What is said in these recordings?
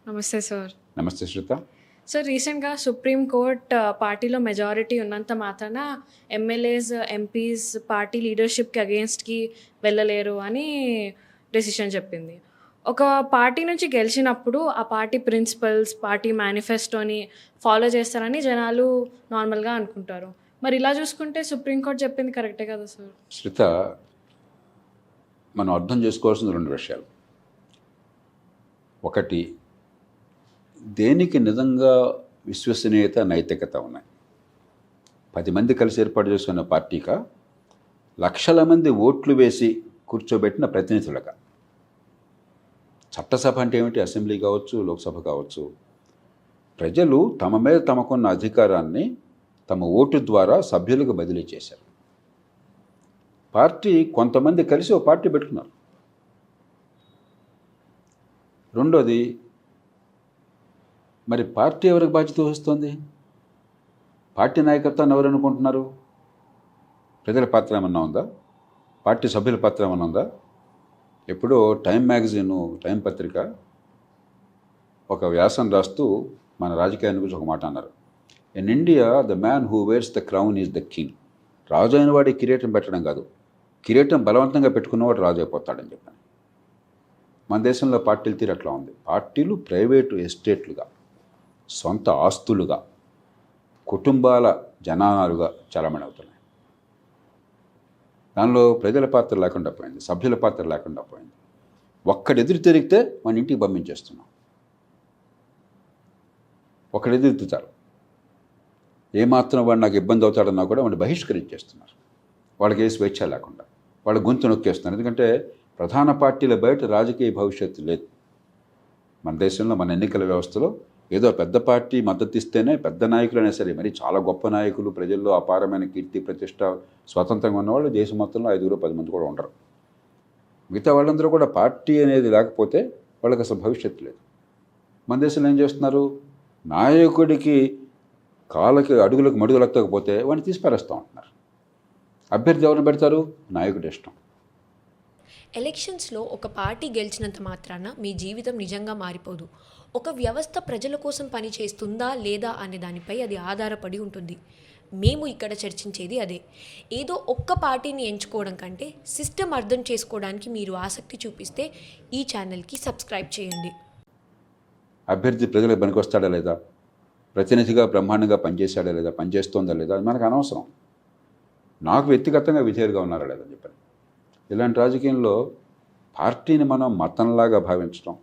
నమస్తే సార్. నమస్తే శ్రుత. సార్ రీసెంట్‌గా సుప్రీం కోర్ట్ పార్టీలో మెజారిటీ ఉన్నంత మాత్రాన ఎమ్మెల్యేస్, ఎంపీస్ పార్టీ లీడర్‌షిప్‌కి అగెయిన్స్ట్‌కి వెళ్ళలేరు అని డెసిషన్ చెప్పింది. ఒక పార్టీ నుంచి గెలిచినప్పుడు ఆ పార్టీ ప్రిన్సిపల్స్, పార్టీ మేనిఫెస్టోని ఫాలో చేస్తారని జనాలు నార్మల్‌గా అనుకుంటారు. మరి ఇలా చూసుకుంటే సుప్రీం కోర్ట్ చెప్పింది కరెక్టే కదా సార్? శ్రుత, మనం అర్థం చేసుకోవాల్సిన 2 విషయాలు. ఒకటి, దేనికి నిజంగా విశ్వసనీయత, నైతికత ఉన్నాయి? 10 మంది కలిసి ఏర్పాటు చేసుకున్న పార్టీగా, లక్షల మంది ఓట్లు వేసి కూర్చోబెట్టిన ప్రతినిధులుగా. చట్టసభ అంటే ఏమిటి? అసెంబ్లీ కావచ్చు, లోక్సభ కావచ్చు. ప్రజలు తమ మీద తమకున్న అధికారాన్ని తమ ఓటు ద్వారా సభ్యులకు బదిలీ చేశారు. పార్టీ కొంతమంది కలిసి ఓ పార్టీ పెట్టుకున్నారు. రెండోది, మరి పార్టీ ఎవరికి బాధ్యత వహిస్తుంది? పార్టీ నాయకత్వాన్ని ఎవరు అనుకుంటున్నారు? ప్రజల పాత్ర ఏమన్నా ఉందా? పార్టీ సభ్యుల పాత్ర ఏమన్నా ఉందా? ఎప్పుడో టైమ్ మ్యాగజైను, టైం పత్రిక ఒక వ్యాసం రాస్తూ మన రాజకీయాన్ని గురించి ఒక మాట అన్నారు. In India the man who wears the crown is the king. రాజు అయిన వాడి కిరీటం పెట్టడం కాదు, కిరీటం బలవంతంగా పెట్టుకున్నవాడు రాజు అయిపోతాడని చెప్పాను. మన దేశంలో పార్టీల తీరు అట్లా ఉంది. పార్టీలు ప్రైవేటు ఎస్టేట్లుగా, సొంత ఆస్తులుగా, కుటుంబాల జనాలుగా చలామణి అవుతున్నాయి. దానిలో ప్రజల పాత్ర లేకుండా పోయింది, సభ్యుల పాత్ర లేకుండా పోయింది. ఒక్కడు ఎదురు తిరిగితే మన ఇంటికి పంపించేస్తున్నాం. ఒకడు ఎదురు చాలు, ఏమాత్రం వాడు నాకు ఇబ్బంది అవుతాడన్నా కూడా వాడిని బహిష్కరించేస్తున్నారు. వాళ్ళకి ఏ స్వేచ్ఛ లేకుండా వాళ్ళ గొంతు నొక్కేస్తున్నారు. ఎందుకంటే ప్రధాన పార్టీల బయట రాజకీయ భవిష్యత్తు లేదు మన దేశంలో. మన ఎన్నికల వ్యవస్థలో ఏదో పెద్ద పార్టీ మద్దతు ఇస్తేనే పెద్ద నాయకులైనా సరే, మరి చాలా గొప్ప నాయకులు, ప్రజల్లో అపారమైన కీర్తి ప్రతిష్ట, స్వతంత్రంగా ఉన్నవాళ్ళు దేశం మొత్తంలో 5-10 మంది కూడా ఉండరు. మిగతా వాళ్ళందరూ కూడా పార్టీ అనేది లేకపోతే వాళ్ళకి అసలు భవిష్యత్తు లేదు. మన దేశంలో ఏం చేస్తున్నారు? నాయకుడికి కాళ్ళకి అడుగులకు మడుగులు ఎత్తకపోతే వాడిని తీసి పారేస్తూ ఉంటున్నారు. అభ్యర్థి ఎవరిని పెడతారు? నాయకుడి ఇష్టం. ఎలక్షన్స్లో ఒక పార్టీ గెలిచినంత మాత్రాన మీ జీవితం నిజంగా మారిపోదు. ఒక వ్యవస్థ ప్రజల కోసం పని చేస్తుందా లేదా అనే దానిపై అది ఆధారపడి ఉంటుంది. మేము ఇక్కడ చర్చించేది అదే. ఏదో ఒక్క పార్టీని ఎంచుకోవడం కంటే సిస్టమ్ అర్థం చేసుకోవడానికి మీరు ఆసక్తి చూపిస్తే ఈ ఛానల్కి సబ్స్క్రైబ్ చేయండి. అభ్యర్థి ప్రజలకు పనికొస్తాడా లేదా, ప్రతినిధిగా బ్రహ్మాండంగా పనిచేశాడా లేదా, పనిచేస్తోందా లేదా, అది మనకు అనవసరం. నాకు వ్యక్తిగతంగా విధేయులుగా ఉన్నారా లేదని చెప్పాను. ఇలాంటి రాజకీయంలో పార్టీని మనం మతంలాగా భావించడం,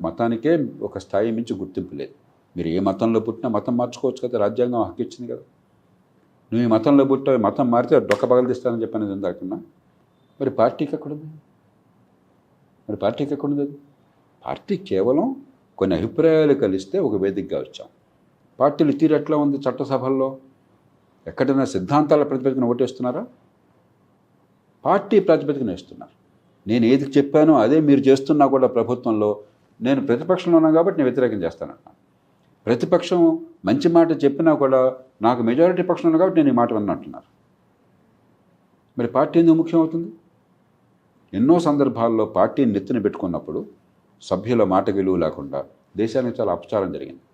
మతానికే ఒక స్థాయి మించి గుర్తింపు లేదు. మీరు ఏ మతంలో పుట్టినా మతం మార్చుకోవచ్చు కదా, రాజ్యాంగం హక్కు ఇచ్చింది కదా. నువ్వు ఈ మతంలో పుట్టావు, మతం మారితే డొక్క పగలదీస్తానని చెప్పాను ఇందాకన్నా. మరి పార్టీకి ఎక్కడుంది? అది పార్టీ కేవలం కొన్ని అభిప్రాయాలు కలిస్తే ఒక వేదికగా వచ్చాం. పార్టీలు తీరు ఎట్లా ఉంది? చట్టసభల్లో ఎక్కడైనా సిద్ధాంతాల ప్రతిపాదన ఓటేస్తున్నారా? పార్టీ ప్రాతిపదికన వేస్తున్నారు. నేను ఏది చెప్పానో అదే మీరు చేస్తున్నా కూడా ప్రభుత్వంలో నేను ప్రతిపక్షంలో ఉన్నాను కాబట్టి నేను వ్యతిరేకం చేస్తానంటున్నాను. ప్రతిపక్షం మంచి మాట చెప్పినా కూడా నాకు మెజారిటీ పక్షంలో ఉన్నా కాబట్టి నేను ఈ మాట విన్నంటున్నారు. మరి పార్టీ ఎందుకు ముఖ్యం అవుతుంది? ఎన్నో సందర్భాల్లో పార్టీని నెత్తిన పెట్టుకున్నప్పుడు సభ్యుల మాట విలువ లేకుండా దేశానికి చాలా అపచారం జరిగింది.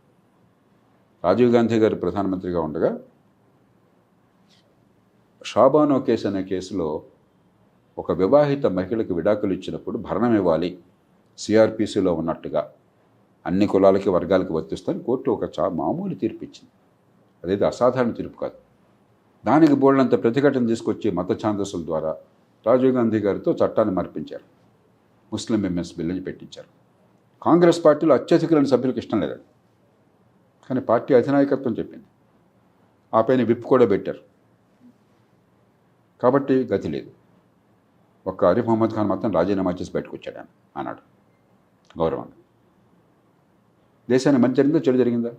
రాజీవ్ గాంధీ గారు ప్రధానమంత్రిగా ఉండగా షాబానో కేసు అనే కేసులో ఒక వివాహిత మహిళకి విడాకులు ఇచ్చినప్పుడు భరణం ఇవ్వాలి, సిఆర్పిసిలో ఉన్నట్టుగా అన్ని కులాలకి వర్గాలకి వర్తిస్తాను కోర్టు ఒక మామూలు తీర్పు ఇచ్చింది. అదైతే అసాధారణ తీర్పు కాదు. దానికి బోల్డంత ప్రతిఘటన తీసుకొచ్చి మత ఛాందస్సుల ద్వారా రాజీవ్ గాంధీ గారితో చట్టాన్ని మార్పించారు. ముస్లిం విమెన్స్ బిల్ అని పెట్టించారు. కాంగ్రెస్ పార్టీలో అత్యధికులైన సభ్యులకు ఇష్టం లేదండి, కానీ పార్టీ అధినాయకత్వం చెప్పింది. ఆ పైన విప్ కూడా పెట్టారు. కాబట్టి గతి లేదు. ఒక్క ఆరిఫ్ మహమ్మద్ ఖాన్ మాత్రం రాజీనామా చేసి బయటకు వచ్చాడు అన్నాడు గౌరవంగా. దేశానికి మంచి జరిగిందా, చెడు జరిగిందా?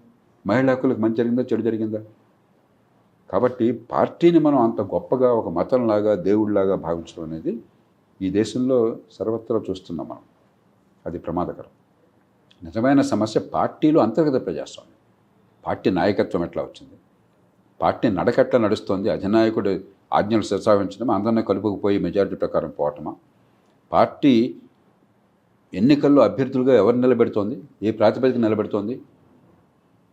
మహిళా హక్కులకు మంచి జరిగిందా, చెడు జరిగిందా? కాబట్టి పార్టీని మనం అంత గొప్పగా ఒక మతంలాగా, దేవుడిలాగా భావించడం అనేది ఈ దేశంలో సర్వత్రా చూస్తున్నాం మనం. అది ప్రమాదకరం. నిజమైన సమస్య పార్టీలో అంతర్గత ప్రజాస్వామ్యం. పార్టీ నాయకత్వం ఎట్లా వచ్చింది, పార్టీ నడకట్లా నడుస్తోంది, అధినాయకుడు ఆజ్ఞలు శిరసావించడం, అందరినీ కలుపుకుపోయి మెజారిటీ ప్రకారం పోవటమా, పార్టీ ఎన్నికల్లో అభ్యర్థులుగా ఎవరు నిలబెడుతోంది, ఏ ప్రాతిపదిక నిలబెడుతోంది,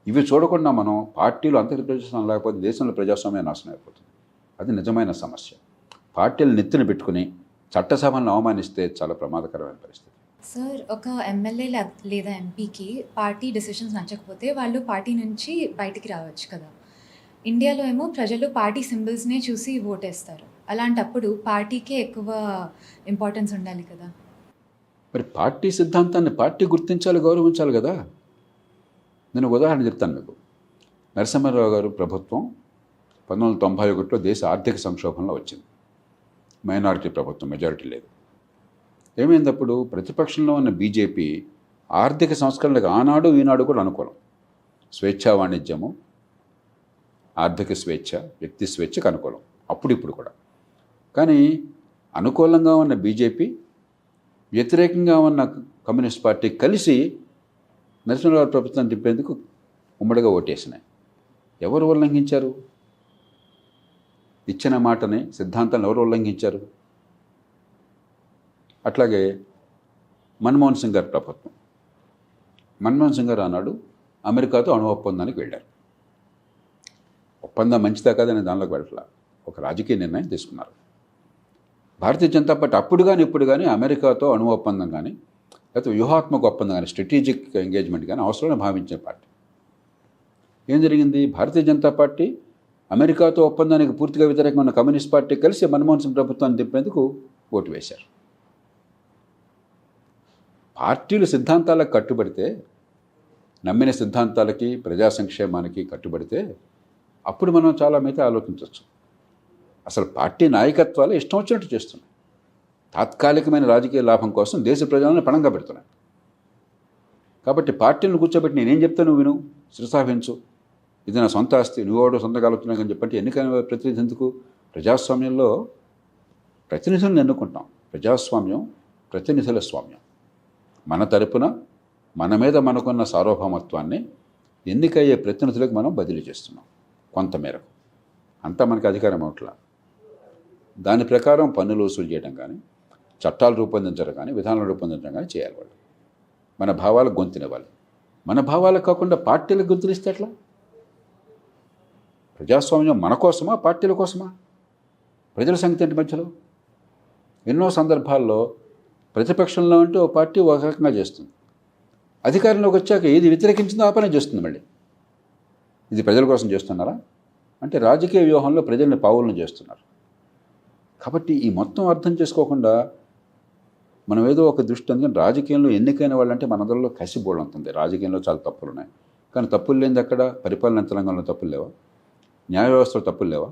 ఇవి చూడకుండా మనం పార్టీలు అంతర్గత ప్రజాస్వామ్యం లేకపోతే దేశంలో ప్రజాస్వామ్యం నాశనం అయిపోతుంది. అది నిజమైన సమస్య. పార్టీలు నెత్తిన పెట్టుకుని చట్టసభలను అవమానిస్తే చాలా ప్రమాదకరమైన పరిస్థితి. సార్, ఒక ఎమ్మెల్యే లేదా ఎంపీకి పార్టీ డెసిషన్స్ నచ్చకపోతే వాళ్ళు పార్టీ నుంచి బయటికి రావచ్చు కదా. ఇండియాలో ఏమో ప్రజలు పార్టీ సింబల్స్నే చూసి ఓటేస్తారు. అలాంటప్పుడు పార్టీకే ఎక్కువ ఇంపార్టెన్స్ ఉండాలి కదా. మరి పార్టీ సిద్ధాంతాన్ని పార్టీ గుర్తించాలి, గౌరవించాలి కదా. నేను ఉదాహరణ చెప్తాను మీకు. నరసింహారావు గారు ప్రభుత్వం 1991లో దేశ ఆర్థిక సంక్షోభంలో వచ్చింది. మైనారిటీ ప్రభుత్వం, మెజారిటీ లేదు. ఏమైంది అప్పుడు? ప్రతిపక్షంలో ఉన్న బీజేపీ ఆర్థిక సంస్కరణలకు ఆనాడు ఈనాడు కూడా అనుకూలం. స్వేచ్ఛా వాణిజ్యము, ఆర్థిక స్వేచ్ఛ, వ్యక్తి స్వేచ్ఛకు అనుకూలం అప్పుడు ఇప్పుడు కూడా. కానీ అనుకూలంగా ఉన్న బీజేపీ, వ్యతిరేకంగా ఉన్న కమ్యూనిస్ట్ పార్టీ కలిసి నరసింహారావు ప్రభుత్వం తిప్పేందుకు ఉమ్మడిగా ఓటేసినాయి. ఎవరు ఉల్లంఘించారు? ఇచ్చిన మాటని, సిద్ధాంతాలను ఎవరు ఉల్లంఘించారు? అట్లాగే మన్మోహన్ సింగ్ గారి ప్రభుత్వం. మన్మోహన్ సింగ్ గారు అన్నాడు అమెరికాతో అణు ఒప్పందానికి వెళ్ళారు. ఒప్పందం మంచిదా కాదని దానిలోకి వెళ్ళట్లా, ఒక రాజకీయ నిర్ణయం తీసుకున్నారు. భారతీయ జనతా పార్టీ అప్పుడు కానీ ఇప్పుడు కానీ అమెరికాతో అణు ఒప్పందం కానీ లేకపోతే వ్యూహాత్మక ఒప్పందం కానీ స్ట్రాటజిక్ ఎంగేజ్మెంట్ కానీ అవసరమని భావించే పార్టీ. ఏం జరిగింది? భారతీయ జనతా పార్టీ అమెరికాతో ఒప్పందానికి పూర్తిగా వ్యతిరేకంగా ఉన్న కమ్యూనిస్ట్ పార్టీ కలిసి మన్మోహన్ సింగ్ ప్రభుత్వాన్ని తిప్పేందుకు ఓటు వేశారు. పార్టీలు సిద్ధాంతాలకు కట్టుబడితే, నమ్మిన సిద్ధాంతాలకి, ప్రజా సంక్షేమానికి కట్టుబడితే అప్పుడు మనం చాలా మిగతా ఆలోచించవచ్చు. అసలు పార్టీ నాయకత్వాలు ఇష్టం వచ్చినట్టు చేస్తున్నాయి. తాత్కాలికమైన రాజకీయ లాభం కోసం దేశ ప్రజలను పణంగా పెడుతున్నాయి. కాబట్టి పార్టీలను కూర్చోబెట్టి నేనేం చెప్తాను విను, శిరసాహించు, ఇది నా సొంత ఆస్తి, నువ్వెవడో సొంతగా ఆలోచన అని చెప్పంటే ఎన్నికైన ప్రతినిధి ఎందుకు? ప్రజాస్వామ్యంలో ప్రతినిధులను ఎన్నుకుంటాం. ప్రజాస్వామ్యం ప్రతినిధుల స్వామ్యం. మన తరపున మన మీద మనకున్న సార్వభౌమత్వాన్ని ఎన్నికయ్యే ప్రతినిధులకు మనం బదిలీ చేస్తున్నాం కొంతమేరకు. అంతా మనకి అధికారం అవట్లా. దాని ప్రకారం పన్నులు వసూలు చేయడం కానీ, చట్టాలు రూపొందించడం కానీ, విధానాలు రూపొందించడం కానీ చేయాలి వాళ్ళు. మన భావాలకు గొంతునివ్వాలి. మన భావాలకు కాకుండా పార్టీలకు గొంతునిస్తే ఎట్లా? ప్రజాస్వామ్యం మన కోసమా, పార్టీల కోసమా? ప్రజల సంగతి ఏంటి మధ్యలో? ఎన్నో సందర్భాల్లో ప్రతిపక్షంలో ఉంటే ఓ పార్టీ ఒక రకంగా చేస్తుంది, అధికారంలోకి వచ్చాక ఏది వ్యతిరేకించిందో ఆ పని చేస్తుంది. మళ్ళీ ఇది ప్రజల కోసం చేస్తున్నారా అంటే రాజకీయ వ్యూహంలో ప్రజల్ని పావులను చేస్తున్నారు. కాబట్టి ఈ మొత్తం అర్థం చేసుకోకుండా మనం ఏదో ఒక దృష్టి, అందుకని రాజకీయంలో ఎన్నికైన వాళ్ళంటే మనందరిలో కసిబోళ్ళు ఉంటుంది. రాజకీయంలో చాలా తప్పులు ఉన్నాయి, కానీ తప్పులు లేనిది అక్కడ పరిపాలన యంత్రాంగంలో తప్పులు లేవా? న్యాయ వ్యవస్థలో తప్పులు లేవా?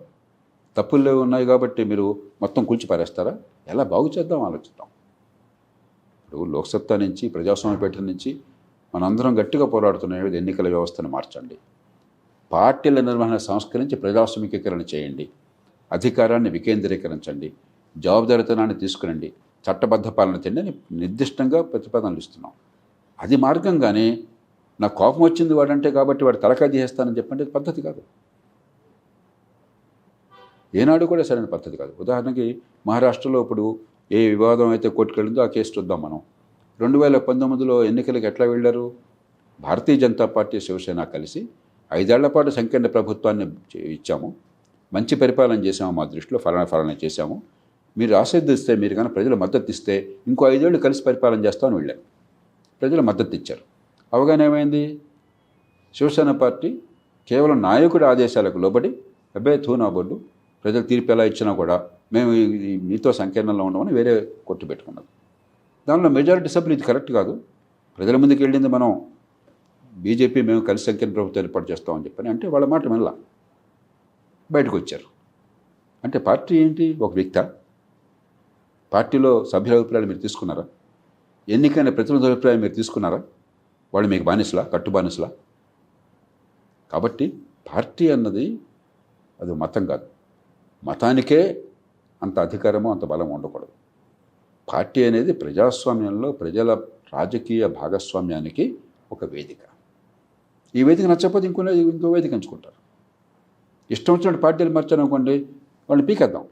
తప్పులు లేవు ఉన్నాయి కాబట్టి మీరు మొత్తం కూల్చి పారేస్తారా? ఎలా బాగు చేద్దాం ఆలోచిద్దాం. ఇప్పుడు లోక్సత్తా నుంచి, ప్రజాస్వామ్య పీఠం నుంచి మనందరం గట్టిగా పోరాడుతున్నాయి. ఎన్నికల వ్యవస్థను మార్చండి, పార్టీల నిర్వహణ సంస్కరించి ప్రజాస్వామికీకరణ చేయండి, అధికారాన్ని వికేంద్రీకరించండి, జవాబుదారీతనాన్ని తీసుకురండి, చట్టబద్ధ పాలన చేయండి అని నిర్దిష్టంగా ప్రతిపాదనలు ఇస్తున్నాం. అది మార్గంగానే నాకు కోపం వచ్చింది వాడంటే కాబట్టి వాడు తలకాయ తీసేస్తానని చెప్పంటే పద్ధతి కాదు. ఏనాడు కూడా సరైన పద్ధతి కాదు. ఉదాహరణకి మహారాష్ట్రలో ఇప్పుడు ఏ వివాదం అయితే కోర్టుకెళ్ళిందో ఆ కేసు చూద్దాం మనం. 2019లో ఎన్నికలకు ఎట్లా వెళ్ళారు? భారతీయ జనతా పార్టీ, శివసేన కలిసి 5 ఏళ్ల పాటు సంకీర్ణ ప్రభుత్వాన్ని ఇచ్చాము, మంచి పరిపాలన చేసాము, మా దృష్టిలో ఫలానా చేశాము, మీరు ఆశీర్దిస్తే, మీరు కానీ ప్రజలు మద్దతు ఇస్తే ఇంకో 5 ఏళ్ళు కలిసి పరిపాలన చేస్తామని వెళ్ళారు. ప్రజలు మద్దతు ఇచ్చారు. అవగాహన ఏమైంది? శివసేన పార్టీ కేవలం నాయకుడి ఆదేశాలకు లోబడి అబ్బాయి తూనా బొడ్డు, ప్రజలు తీర్పు ఎలా ఇచ్చినా కూడా మేము మీతో సంకీర్ణంలో ఉండమని వేరే కొట్టు పెట్టుకున్నది. దానిలో మెజారిటీ సభ్యులు ఇది కరెక్ట్ కాదు, ప్రజల ముందుకు వెళ్ళింది మనం బీజేపీ, మేము కలిసి సంకీర్ణ ప్రభుత్వం ఏర్పాటు చేస్తామని చెప్పని అంటే వాళ్ళ మాట మళ్ళా బయటకు వచ్చారు. అంటే పార్టీ ఏంటి? ఒక వ్యక్తి. పార్టీలో సభ్యుల అభిప్రాయాలు మీరు తీసుకున్నారా? ఎన్నికైన ప్రతినిధుల అభిప్రాయం మీరు తీసుకున్నారా? వాళ్ళు మీకు బానిసలా, కట్టు బానిసలా? కాబట్టి పార్టీ అన్నది అది మతం కాదు. మతానికే అంత అధికారము, అంత బలం ఉండకూడదు. పార్టీ అనేది ప్రజాస్వామ్యంలో ప్రజల రాజకీయ భాగస్వామ్యానికి ఒక వేదిక. ఈ వేదిక నచ్చకపోతే ఇంకో వేదిక ఎంచుకుంటారు. ఇష్టం వచ్చినట్టు పార్టీలు మార్చాలనుకోండి, వాళ్ళని పీకేద్దాం.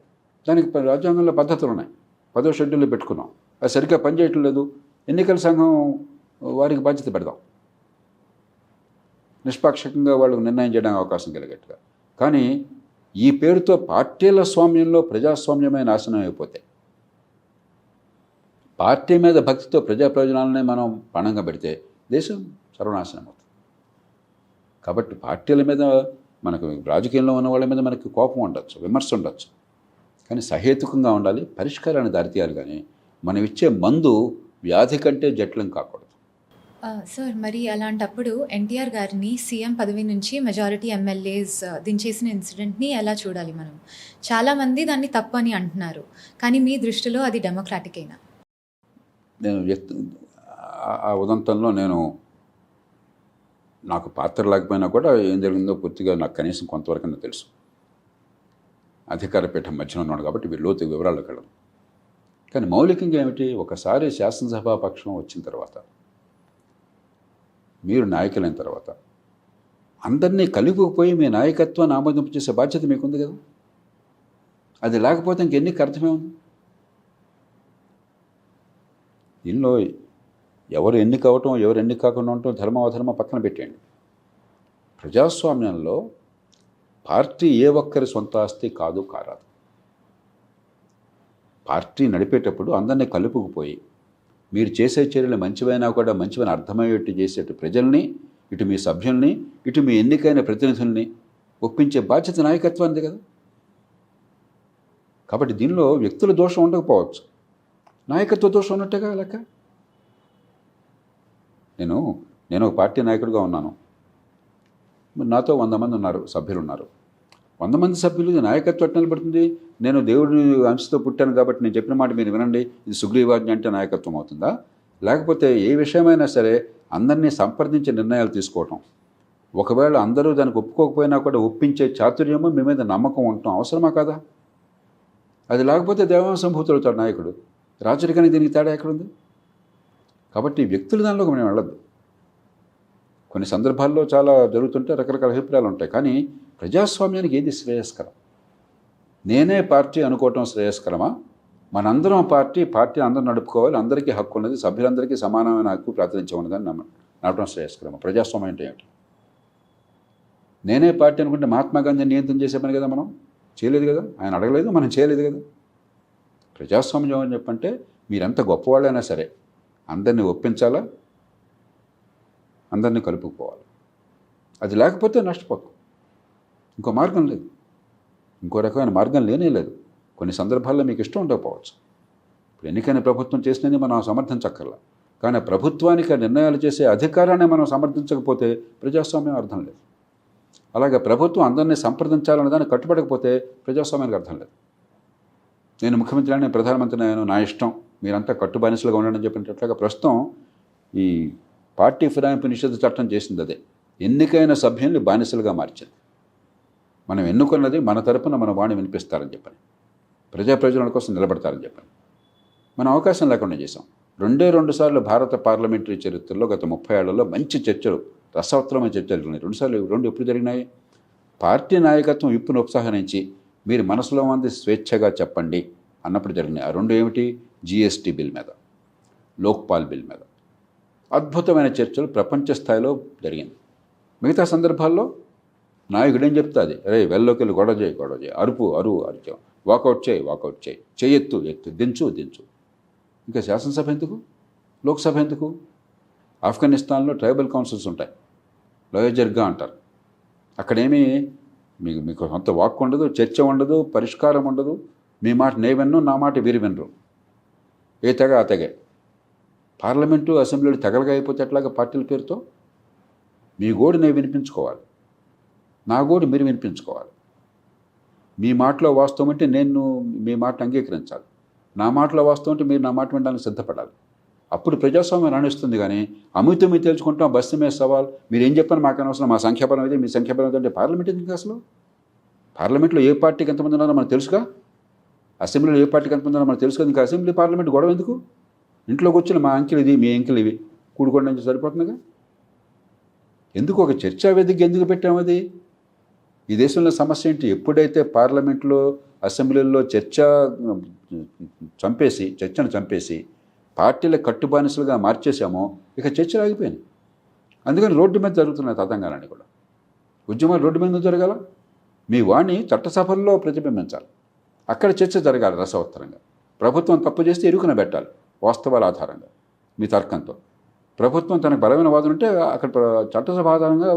దానికి రాజ్యాంగంలో పద్ధతులు ఉన్నాయి, 10వ షెడ్యూల్లో పెట్టుకున్నాం. అది సరిగ్గా పనిచేయటం లేదు, ఎన్నికల సంఘం వారికి బాధ్యత పెడదాం, నిష్పాక్షికంగా వాళ్ళు నిర్ణయం చేయడానికి అవకాశం కలిగేట్టుగా. కానీ ఈ పేరుతో పార్టీల స్వామ్యంలో ప్రజాస్వామ్యమే నాశనం అయిపోతే, పార్టీ మీద భక్తితో ప్రజా ప్రయోజనాలనే మనం పణంగా పెడితే దేశం సర్వనాశనం అవుతుంది. కాబట్టి పార్టీల మీద మనకు, రాజకీయంలో ఉన్న వాళ్ళ మీద మనకి కోపం ఉండొచ్చు, విమర్శ ఉండొచ్చు, కానీ సహేతుకంగా ఉండాలి, పరిష్కారాన్ని దారితీయాలి. కానీ మనం ఇచ్చే మందు వ్యాధి కంటే జట్లం కాకూడదు. సార్, మరి అలాంటప్పుడు ఎన్టీఆర్ గారిని సీఎం పదవి నుంచి మెజారిటీ ఎమ్మెల్యేస్ దించేసిన ఇన్సిడెంట్ని ఎలా చూడాలి మనం? చాలామంది దాన్ని తప్పు అని అంటున్నారు, కానీ మీ దృష్టిలో అది డెమోక్రాటిక్ అయినా? నేను ఆ ఉదంతంలో నాకు పాత్ర లేకపోయినా కూడా ఏం జరిగిందో పూర్తిగా నాకు కనీసం కొంతవరకు తెలుసు. అధికార పీఠం మధ్యలో ఉన్నాడు కాబట్టి లోతు వివరాలకు వెళ్ళదు. కానీ మౌలికంగా ఏమిటి, ఒకసారి శాసనసభా పక్షం వచ్చిన తర్వాత, మీరు నాయకులైన తర్వాత అందరినీ కలిపుకుపోయి మీ నాయకత్వాన్ని ఆమోదింపు చేసే బాధ్యత మీకుంది కదా. అది లేకపోతే ఇంకెన్నిక అర్థమే ఉంది? దీనిలో ఎవరు ఎన్నిక అవటం, ఎవరు ఎన్నిక కాకుండా ఉండటం, ధర్మ అధర్మ పక్కన పెట్టేయండి. ప్రజాస్వామ్యంలో పార్టీ ఏ ఒక్కరి సొంత ఆస్తి కారాదు. పార్టీ నడిపేటప్పుడు అందరినీ కలుపుకుపోయి మీరు చేసే చర్యలు మంచివైనా కూడా మంచివని అర్థమయ్యేట్టు చేసేట్టు ప్రజల్ని, ఇటు మీ సభ్యుల్ని, ఇటు మీ ఎన్నికైన ప్రతినిధుల్ని ఒప్పించే బాధ్యత నాయకత్వానికి కదా. కాబట్టి దీనిలో వ్యక్తుల దోషం ఉండకపోవచ్చు, నాయకత్వ దోషం ఉన్నట్టుగా లెక్క. నేను ఒక పార్టీ నాయకుడిగా ఉన్నాను, నాతో 100 మంది ఉన్నారు, సభ్యులు ఉన్నారు. 100 మంది సభ్యులు నాయకత్వం ఎట్లా నిలబడుతుంది? నేను దేవుడి అంశతో పుట్టాను కాబట్టి నేను చెప్పిన మాట మీరు వినండి, ఇది సుగ్రీవాజ్ఞ అంటే నాయకత్వం అవుతుందా? లేకపోతే ఏ విషయమైనా సరే అందరినీ సంప్రదించి నిర్ణయాలు తీసుకోవటం, ఒకవేళ అందరూ దానికి ఒప్పుకోకపోయినా కూడా ఒప్పించే చాతుర్యము, మీ మీద నమ్మకం ఉండటం అవసరమా కదా? అది లేకపోతే దేవాంశంభూతులు అవుతాడు నాయకుడు. రాజరికానికి దీనికి తేడా ఎక్కడుంది? కాబట్టి వ్యక్తుల దానిలోకి మనం వెళ్ళద్దు. కొన్ని సందర్భాల్లో చాలా జరుగుతుంటే రకరకాల అభిప్రాయాలు ఉంటాయి, కానీ ప్రజాస్వామ్యానికి ఏది శ్రేయస్కరం? నేనే పార్టీ అనుకోవటం శ్రేయస్కరమా? మనందరం పార్టీ అందరూ నడుపుకోవాలి, అందరికీ హక్కు ఉన్నది, సభ్యులందరికీ సమానమైన హక్కు ప్రాతినిధ్యం నడపడం శ్రేయస్కరమా? ప్రజాస్వామ్యం అంటే ఏంటి? నేనే పార్టీ అనుకుంటే మహాత్మా గాంధీ నియంత్రణ చేసే పని కదా, మనం చేయలేదు కదా, ఆయన అడగలేదు, మనం చేయలేదు కదా. ప్రజాస్వామ్యం అని చెప్పంటే మీరెంత గొప్పవాళ్ళైనా సరే అందరినీ ఒప్పించాలా, అందరినీ కలుపుకోవాలి. అది లేకపోతే నష్టపోతాం. ఇంకో మార్గం లేదు, ఇంకో రకమైన మార్గం లేదు. కొన్ని సందర్భాల్లో మీకు ఇష్టం ఉండకపోవచ్చు. ఇప్పుడు ఎన్నికైన ప్రభుత్వం చేసినది మనం సమర్థించక్కర్లా, కానీ ప్రభుత్వానికి నిర్ణయాలు చేసే అధికారాన్ని మనం సమర్థించకపోతే ప్రజాస్వామ్యం అర్థం లేదు. అలాగే ప్రభుత్వం అందరినీ సంప్రదించాలనే దాన్ని కట్టుబడకపోతే ప్రజాస్వామ్యానికి అర్థం లేదు. నేను ముఖ్యమంత్రి, నేను ప్రధానమంత్రి, నా ఇష్టం, మీరంతా కట్టుబానిసలుగా ఉండండి చెప్పినట్లుగా ప్రస్తుతం ఈ పార్టీ ఫిరాయింపు నిషేధ చట్టం చేసింది అదే. ఎన్నికైన సభ్యుల్ని బానిసలుగా మార్చింది. మనం ఎన్నుకున్నది మన తరపున మన వాణి వినిపిస్తారని చెప్పని, ప్రజాప్రయోజనాల కోసం నిలబడతారని చెప్పని మనం అవకాశం లేకుండా చేశాం. 2 సార్లు భారత పార్లమెంటరీ చరిత్రలో గత 30 ఏళ్లలో మంచి చర్చలు, రసవత్తరమైన చర్చలు జరిగినాయి. 2 సార్లు ఎప్పుడు జరిగినాయి? పార్టీ నాయకత్వం విప్పును ఉపసంహరించి మీరు మనసులో మంది స్వేచ్ఛగా చెప్పండి అన్నప్పుడు జరిగినాయి. ఆ 2 ఏమిటి? GST బిల్ మీద, లోక్పాల్ బిల్ మీద అద్భుతమైన చర్చలు ప్రపంచ స్థాయిలో జరిగింది. మిగతా సందర్భాల్లో నాయకుడు ఏం చెప్తుంది? అరే వెళ్ళలోకి వెళ్ళి గొడవ చేయి, అరిచాం, వాకౌట్ చేయి, చేయెత్తు, దించు. ఇంకా శాసనసభ ఎందుకు, లోక్సభ ఎందుకు? ఆఫ్ఘనిస్తాన్లో ట్రైబల్ కౌన్సిల్స్ ఉంటాయి, లోయజర్గా అంటారు. అక్కడేమీ మీకు సొంత వాక్ ఉండదు, చర్చ ఉండదు, పరిష్కారం ఉండదు. మీ మాట నే విన్ను, నా మాట వీరు వినరు. ఏ తెగ ఆ తెగే. పార్లమెంటు, అసెంబ్లీలు తెగలుగా అయిపోతే ఎట్లాగా పార్టీల పేరుతో? మీ గోడు నేను వినిపించుకోవాలి, నా గోడు మీరు వినిపించుకోవాలి. మీ మాటలో వాస్తవం అంటే నేను మీ మాట అంగీకరించాలి, నా మాటలో వాస్తవం అంటే మీరు నా మాట వినడానికి సిద్ధపడాలి. అప్పుడు ప్రజాస్వామ్యం రాణిస్తుంది. కానీ అమితం మీరు తెలుసుకుంటాం, బస్సు మీద సవాల్, మీరు ఏం చెప్పని మాకు అనవసరం, మా సంఖ్యాబలం ఇది, మీ సంఖ్యాబలం ఇది అంటే పార్లమెంట్ ఎందుకు అసలు? పార్లమెంట్లో ఏ పార్టీకి ఎంతమంది ఉన్నారో మనకు తెలుసుగా, అసెంబ్లీలో ఏ పార్టీకి ఎంతమంది ఉన్నారో మనకు తెలుసుగా. ఇంకా అసెంబ్లీ పార్లమెంట్ గొడవ ఎందుకు? ఇంట్లోకి వచ్చిన మా అంకెలు ఇది, మీ అంకెలు ఇవి, కూడుకోవడం నుంచి సరిపోతుందిగా. ఎందుకు ఒక చర్చా వేదిక ఎందుకు పెట్టాము? అది ఈ దేశంలో సమస్య ఏంటి? ఎప్పుడైతే పార్లమెంట్లో, అసెంబ్లీల్లో చర్చను చంపేసి పార్టీల కట్టుబానిసలుగా మార్చేసామో ఇక చర్చలు ఆగిపోయినాయి. అందుకని రోడ్డు మీద జరుగుతున్నాయి తతంగాలన్నీ కూడా. ఉద్యమాలు రోడ్డు మీద జరగాల, మీ వాణి చట్టసభల్లో ప్రతిబింబించాలి, అక్కడ చర్చ జరగాలి రసవత్తరంగా. ప్రభుత్వం తప్పు చేస్తే ఇరుకున పెట్టాలి వాస్తవాల ఆధారంగా మీ తర్కంతో. ప్రభుత్వం తనకు బలమైన వాదన ఉంటే అక్కడ చట్టసభ ఆధారంగా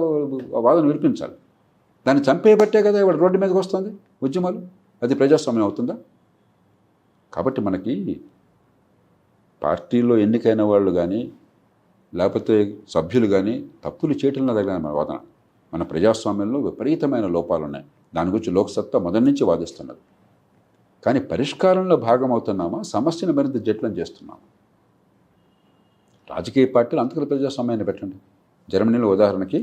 వాదన వినిపించాలి. దాన్ని చంపేయబట్టే కదా ఇవాళ రోడ్డు మీదకి వస్తుంది ఉద్యమాలు. అది ప్రజాస్వామ్యం అవుతుందా? కాబట్టి మనకి పార్టీలో ఎన్నికైన వాళ్ళు కానీ లేకపోతే సభ్యులు కానీ తప్పులు చేయటంలో తగిన మన వాదన. మన ప్రజాస్వామ్యంలో విపరీతమైన లోపాలు ఉన్నాయి. దాని గురించి లోక్సత్తా మొదటి నుంచి వాదిస్తున్నది. కానీ పరిష్కారంలో భాగం అవుతున్నామా, సమస్యను మరింత జటిలం చేస్తున్నామా? రాజకీయ పార్టీలు అంతర్గత ప్రజాస్వామ్యాన్ని పెట్టండి. జర్మనీలో ఉదాహరణకి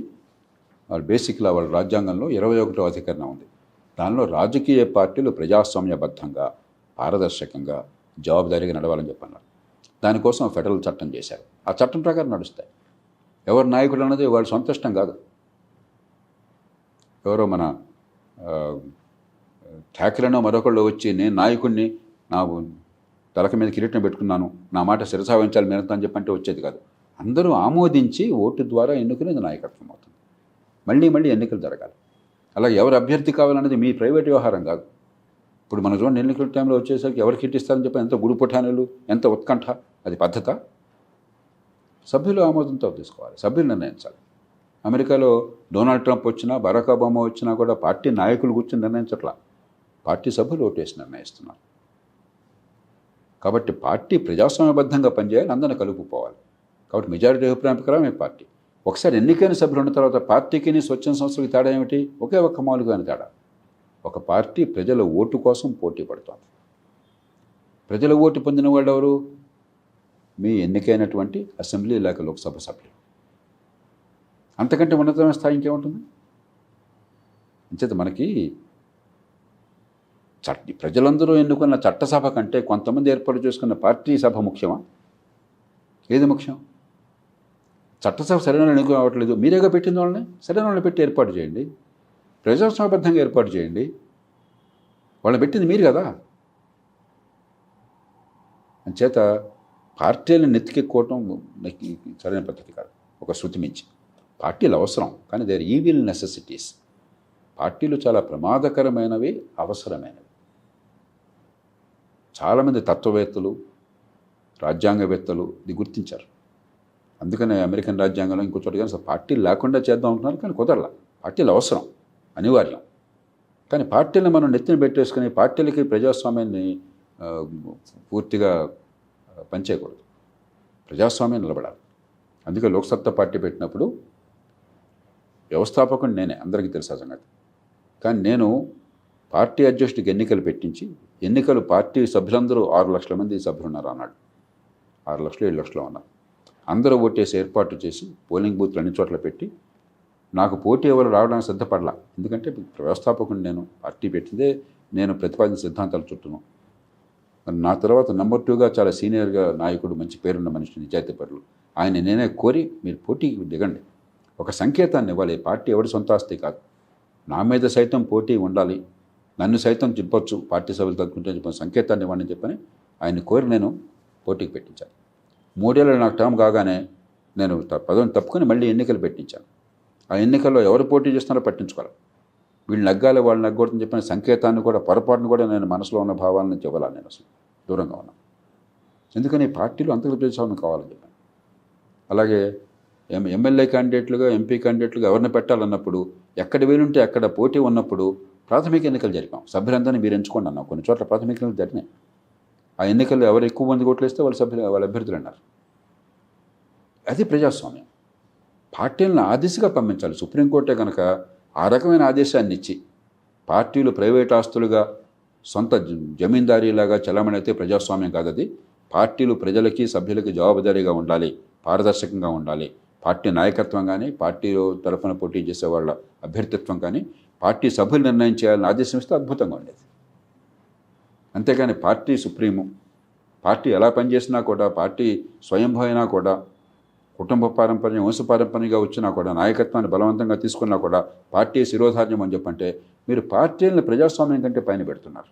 వాళ్ళ బేసిక్లా వాళ్ళ రాజ్యాంగంలో 21వ అధికరణం ఉంది. దానిలో రాజకీయ పార్టీలు ప్రజాస్వామ్యబద్ధంగా, పారదర్శకంగా, జవాబుదారీగా నడవాలని చెప్పన్నారు. దానికోసం ఫెడరల్ చట్టం చేశారు. ఆ చట్టం ప్రకారం నడుస్తాయి. ఎవరు నాయకుడు అన్నది వాళ్ళ సొంత ఇష్టం కాదు. ఎవరో మన ఠాకరేనో మరొకళ్ళు వచ్చి నేను నాయకుడిని, నా తలక మీద కిరీటం పెట్టుకున్నాను, నా మాట శిరసా వహించాలి మీరంతా అని చెప్పంటే వచ్చేది కాదు. అందరూ ఆమోదించి ఓటు ద్వారా ఎన్నుకునేది నాయకత్వం అవుతుంది. మళ్ళీ మళ్ళీ ఎన్నికలు జరగాలి. అలాగే ఎవరు అభ్యర్థి కావాలనేది మీ ప్రైవేట్ వ్యవహారం కాదు. ఇప్పుడు మన చూడండి ఎన్నికల టైంలో వచ్చేసరికి ఎవరికి ఇట్టిస్తారని చెప్పి ఎంత గుడిపుఠానులు, ఎంత ఉత్కంఠ. అది పద్ధత? సభ్యులు ఆమోదంతో తీసుకోవాలి, సభ్యులు నిర్ణయించాలి. అమెరికాలో డొనాల్డ్ ట్రంప్ వచ్చినా, బరాక్ ఒబామా వచ్చినా కూడా పార్టీ నాయకులు కూర్చొని నిర్ణయించట్లా, పార్టీ సభ్యులు ఓటేసి నిర్ణయిస్తున్నారు. కాబట్టి పార్టీ ప్రజాస్వామ్యబద్ధంగా పనిచేయాలి, అందరిని కలుపుకోవాలి. కాబట్టి మెజారిటీ అభిప్రాయం ప్రకారం ఈ పార్టీ. ఒకసారి ఎన్నికైన సభ్యులు ఉన్న తర్వాత పార్టీకి స్వచ్ఛంద సంస్థలకి తేడా ఏమిటి? ఒకే ఒక్క మౌలికమైన తేడా. ఒక పార్టీ ప్రజల ఓటు కోసం పోటీ పడుతోంది. ప్రజల ఓటు పొందిన వాళ్ళు ఎవరు? మీ ఎన్నికైనటువంటి అసెంబ్లీ లేక లోక్సభ సభ్యులు. అంతకంటే ఉన్నతమైన స్థాయి ఇంకేముంటుంది? అంచేత మనకి ప్రజలందరూ ఎన్నుకున్న చట్టసభ కంటే కొంతమంది ఏర్పాటు చేసుకున్న పార్టీ సభ ముఖ్యమా? ఏది ముఖ్యం? చట్టసభ సరైన ఎన్నిక అవ్వట్లేదు, మీరేగా పెట్టిన వాళ్ళని సరైన వాళ్ళని పెట్టి ఏర్పాటు చేయండి, ప్రజాస్వామ్యబద్ధంగా ఏర్పాటు చేయండి. వాళ్ళని పెట్టింది మీరు కదా. అంచేత పార్టీలను నెత్తికెక్కుకోవటం సరైన పద్ధతి కాదు. ఒక శృతి మించి పార్టీలు అవసరం, కానీ దేర్ ఈవిల్ నెసెసిటీస్. పార్టీలు చాలా ప్రమాదకరమైనవి, అవసరమైనవి. చాలామంది తత్వవేత్తలు, రాజ్యాంగవేత్తలు ఇది గుర్తించారు. అందుకనే అమెరికన్ రాజ్యాంగంలో ఇంకో చోట కానీ పార్టీలు లేకుండా చేద్దాం అనుకున్నారు, కానీ కుదరలా. పార్టీలు అవసరం, అనివార్యం. కానీ పార్టీలను మనం నెత్తిన పెట్టేసుకుని పార్టీలకి ప్రజాస్వామ్యాన్ని పూర్తిగా పనిచేయకూడదు. ప్రజాస్వామ్యం నిలబడాలి. అందుకే లోక్సత్తా పార్టీ పెట్టినప్పుడు వ్యవస్థాపకుడు నేనే, అందరికీ తెలుసా సంగతి. కానీ నేను పార్టీ అధ్యక్షుడికి ఎన్నికలు పెట్టించి, ఎన్నికలు పార్టీ సభ్యులందరూ 6 లక్షల మంది సభ్యులు ఉన్నారు అన్నాడు. 6 లక్షలు 7 లక్షలు ఉన్నారు. అందరూ ఓటేసి ఏర్పాటు చేసి పోలింగ్ బూత్లు అన్ని చోట్ల పెట్టి నాకు పోటీ ఎవరు రావడానికి సిద్ధపడలా. ఎందుకంటే వ్యవస్థాపకుడు నేను, పార్టీ పెట్టిందే నేను, ప్రతిపాదించిన సిద్ధాంతాలు చుట్టూను. మరి నా తర్వాత నెంబర్ 2గా చాలా సీనియర్గా నాయకుడు, మంచి పేరున్న మనిషి, నిజాయితీ పరులు, ఆయన నేనే కోరి మీరు పోటీకి దిగండి, ఒక సంకేతాన్ని ఇవ్వాలి. పార్టీ ఎవరి సొంత ఆస్తి కాదు, నా మీద సైతం పోటీ ఉండాలి, నన్ను సైతం చెప్పొచ్చు పార్టీ సభ్యులు తగ్గుంటే చెప్పిన సంకేతాన్ని ఇవ్వండి చెప్పని ఆయన కోరి నేను పోటీకి పెట్టించాను. 3 ఏళ్ళు నాకు టర్మ్ కాగానే నేను పదవిని తప్పుకొని మళ్ళీ ఎన్నికలు పెట్టించాను. ఆ ఎన్నికల్లో ఎవరు పోటీ చేస్తున్నారో పట్టించుకోవాలి. వీళ్ళు నగ్గాలి, వాళ్ళు నగ్గకూడదని చెప్పిన సంకేతాన్ని కూడా, పొరపాటును కూడా నేను మనసులో ఉన్న భావాలను చెప్పాలని నేను అసలు దూరంగా ఉన్నాను. ఎందుకని పార్టీలు అంతర్గత ప్రజాస్వామ్యం కావాలని చెప్పాను. అలాగే ఎమ్మెల్యే క్యాండిడేట్లుగా, ఎంపీ క్యాండిడేట్లుగా ఎవరిని పెట్టాలన్నప్పుడు ఎక్కడ వీలుంటే అక్కడ పోటీ ఉన్నప్పుడు ప్రాథమిక ఎన్నికలు జరిపాం. సభ్యులందరినీ మీరు ఎంచుకోండి అన్నాం. కొన్ని చోట్ల ప్రాథమిక ఎన్నికలు జరిగినాయి. ఆ ఎన్నికల్లో ఎవరు ఎక్కువ మంది ఓట్లు వేస్తే వాళ్ళ అభ్యర్థులు అన్నారు. అది ప్రజాస్వామ్యం. పార్టీలను ఆ దిశగా పంపించాలి. సుప్రీంకోర్టే కనుక ఆ రకమైన ఆదేశాన్ని ఇచ్చి పార్టీలు ప్రైవేట్ ఆస్తులుగా, సొంత జమీందారీలాగా చలామణి అయితే ప్రజాస్వామ్యం కాదు. అది పార్టీలు ప్రజలకి, సభ్యులకి జవాబుదారీగా ఉండాలి, పారదర్శకంగా ఉండాలి. పార్టీ నాయకత్వం కానీ, పార్టీ తరఫున పోటీ చేసే వాళ్ళ అభ్యర్థిత్వం కానీ పార్టీ సభ్యులు నిర్ణయం చేయాలని ఆదేశం ఇస్తే అద్భుతంగా ఉండేది. అంతేగాని పార్టీ సుప్రీము, పార్టీ ఎలా పనిచేసినా కూడా, పార్టీ స్వయంభూ అయినా కూడా, కుటుంబ పారంపర్యం, వంశపారంపర్యంగా వచ్చినా కూడా, నాయకత్వాన్ని బలవంతంగా తీసుకున్నా కూడా పార్టీ శిరోధార్యం అని చెప్పంటే మీరు పార్టీలను ప్రజాస్వామ్యం కంటే పైన పెడుతున్నారు,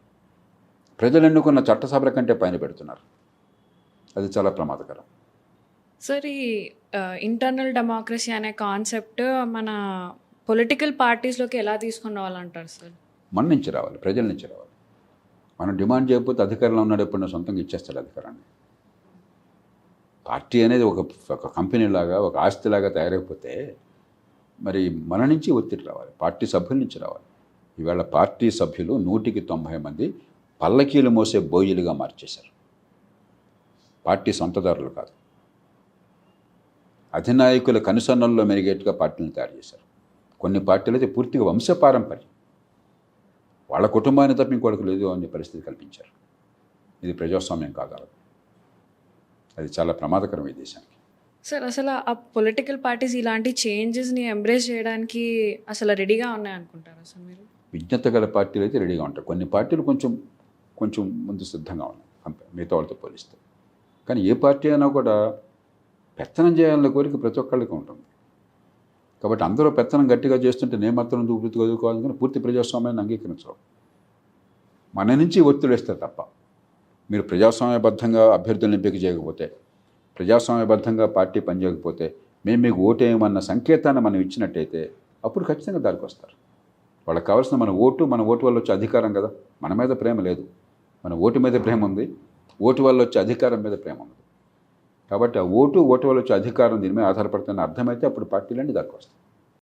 ప్రజలు ఎన్నుకున్న చట్టసభల కంటే పైన పెడుతున్నారు. అది చాలా ప్రమాదకరం. సార్ ఈ ఇంటర్నల్ డెమోక్రసీ అనే కాన్సెప్ట్ మన పొలిటికల్ పార్టీస్లోకి ఎలా తీసుకొని రావాలంటారు సార్? మన నుంచి రావాలి, ప్రజల నుంచి రావాలి. మనం డిమాండ్ చేయకపోతే అధికారంలో ఉన్నాడు ఎప్పుడైనా సొంతంగా ఇచ్చేస్తాడు అధికారాన్ని. పార్టీ అనేది ఒక కంపెనీ లాగా, ఒక ఆస్తిలాగా తయారైపోతే మరి మన నుంచి ఒత్తిడి రావాలి, పార్టీ సభ్యుల నుంచి రావాలి. ఈవేళ పార్టీ సభ్యులు 190 మంది పల్లకీలు మోసే బోయిలుగా మార్చేశారు. పార్టీ సొంతదారులు కాదు, అధినాయకుల కనుసన్నల్లో మెరిగేట్టుగా పార్టీలను తయారు చేశారు. కొన్ని పార్టీలు అయితే పూర్తిగా వంశపారంపర్యం, వాళ్ళ కుటుంబాన్ని తప్ప ఇంకోటికి లేదు అనే పరిస్థితి కల్పించారు. ఇది ప్రజాస్వామ్యం కాగలదు. అది చాలా ప్రమాదకరం ఈ దేశానికి. సార్ అసలు ఆ పొలిటికల్ పార్టీస్ ఇలాంటి చేంజెస్ని ఎంబ్రేస్ చేయడానికి అసలు రెడీగా ఉన్నాయనుకుంటారా సార్ మీరు? విజ్ఞత గల పార్టీలు అయితే రెడీగా ఉంటాయి. కొన్ని పార్టీలు కొంచెం ముందు సిద్ధంగా ఉన్నాయి మిగతా వాళ్ళతో పోలిస్తే. కానీ ఏ పార్టీ అయినా కూడా పెత్తనం చేయాలన్న కోరిక ప్రతి ఒక్కళ్ళకి ఉంటుంది. కాబట్టి అందరూ పెత్తనం గట్టిగా చేస్తుంటే నేను మాత్రం వృత్తి చదువుకోవాలి కానీ పూర్తి ప్రజాస్వామ్యాన్ని అంగీకరించరు. మన నుంచి ఒత్తిడి వేస్తారు తప్ప. మీరు ప్రజాస్వామ్యబద్ధంగా అభ్యర్థులను ఎంపిక చేయకపోతే, ప్రజాస్వామ్యబద్ధంగా పార్టీ పనిచేయకపోతే, మేము మీకు ఓటేయమన్న సంకేతాన్ని మనం ఇచ్చినట్టయితే అప్పుడు ఖచ్చితంగా దారికి వస్తారు. వాళ్ళకి కావాల్సిన మన ఓటు వల్ల వచ్చే అధికారం కదా. మన మీద ప్రేమ లేదు, మన ఓటు మీద ప్రేమ ఉంది. ఓటు వల్ల వచ్చే అధికారం మీద ప్రేమ ఉంది. కాబట్టి ఆ ఓటు వల్ల వచ్చే అధికారం దీని మీద ఆధారపడుతుందని అర్థమైతే అప్పుడు పార్టీలన్నీ దారికి వస్తాయి.